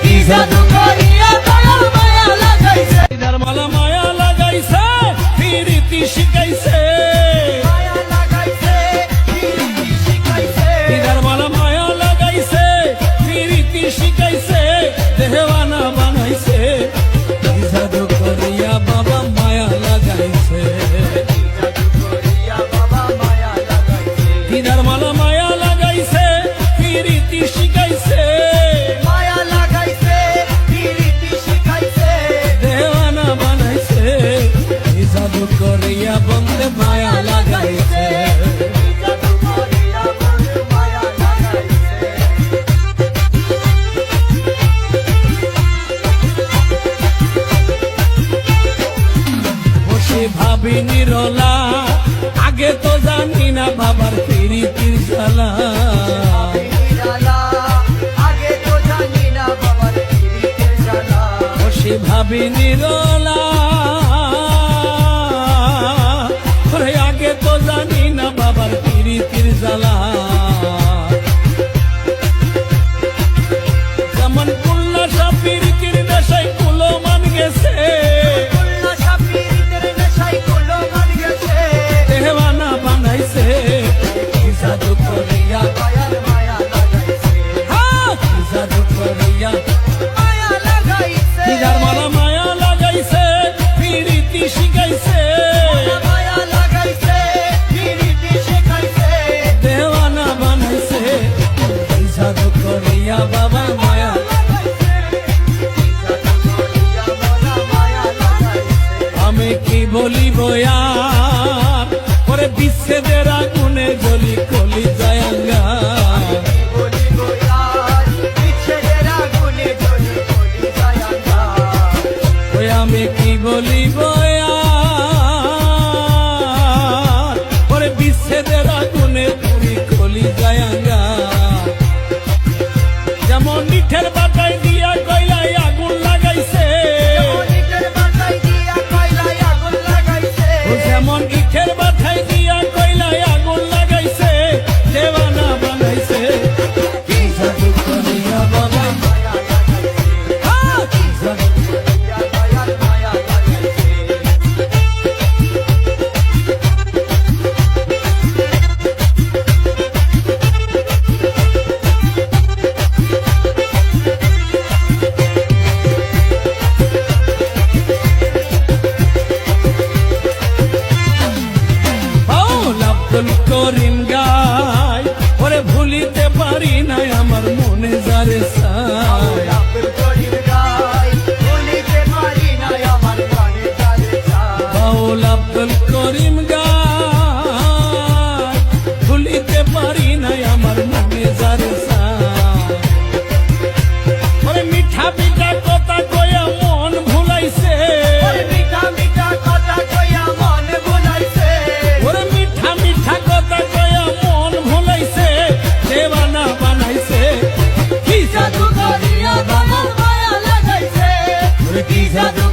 কি জাদু করিয়া দয়াল মায়া লাগাইছে দিদার মালা মায়া লাগাইছে প্রীতি শিখাইছে মায়া লাগাইছে প্রীতি শিখাইছে দিদার মালা মায়া লাগাইছে প্রীতি শিখাইছে দেওয়ানা বানাইছে কি জাদু করিয়া বাবা মায়া লাগাইছে দিদার মালা মায়া লাগাইছে প্রীতি শিখাইছে মায়া লাগাইছে প্রীতি শিখাইছে দেওয়ানা বানাইছে কি জাদু করিয়া বন্দে মায়া লাগাইছে জাদু করিয়া বন্ধু মায়া লাগাইছে বসে ভাবি নিরলা আগে তো জানি না বাবার প্রীতির জ্বালা আগে তো জানি না বাবার প্রীতির জ্বালা বসে ভাবি নিরলা ওরে আগে তো জানি না বাবার প্রীতির জ্বালা যেমন কুল্লা সব প্রীতির নেশায় কুলো মান গেছে কুল্লা সব প্রীতির নেশায় কুলো মান গেছে দেওয়ানা বানাইছে কি জাদু করিয়া দয়াল মায়া লাগাইছে কি জাদু করিয়া মায়া লাগাইছে দিদার মালা মায়া লাগাইছে প্রীতি শিখাইছে মায়া লাগাইছে প্রীতি শিখাইছে দেওয়ানা বানাইছে কি জাদু করিয়া বাবা মায়া আমি কি বলিব আর পরে বিচ্ছেদের আগুনে জ্বলি কলি যায়ঙ্গা ওই আমি কি বলিব আর পরে বিচ্ছেদের আগুনে পুরি কলি যায়ঙ্গা যেমন নিঠের বাটায় দিয়া কয়লায় আগুন লাগাইছে যেমন ইটের বাটায় দিয়া কয়লায় আগুন লাগাইছে দেওয়ানা বানাইছে কি জাদু করিয়া বাবা কি জাদু বাউল আব্দুল করিম গায় ওরে ভুলিতে পারি না আমার মনে যারে চায় বাউল আব্দুল করিম গায় ভুলিতে পারি না আমার মনে যারে চায় ওরে মিঠা মিঠা কথা কয়া মন ভুলাইছে ওরে মিঠা মিঠা কথা কয়া মন ভুলাইছে দেওয়ানা বানাইছে কি জাদু করিয়া বাবা মায়া লাগাইছে কি জাদু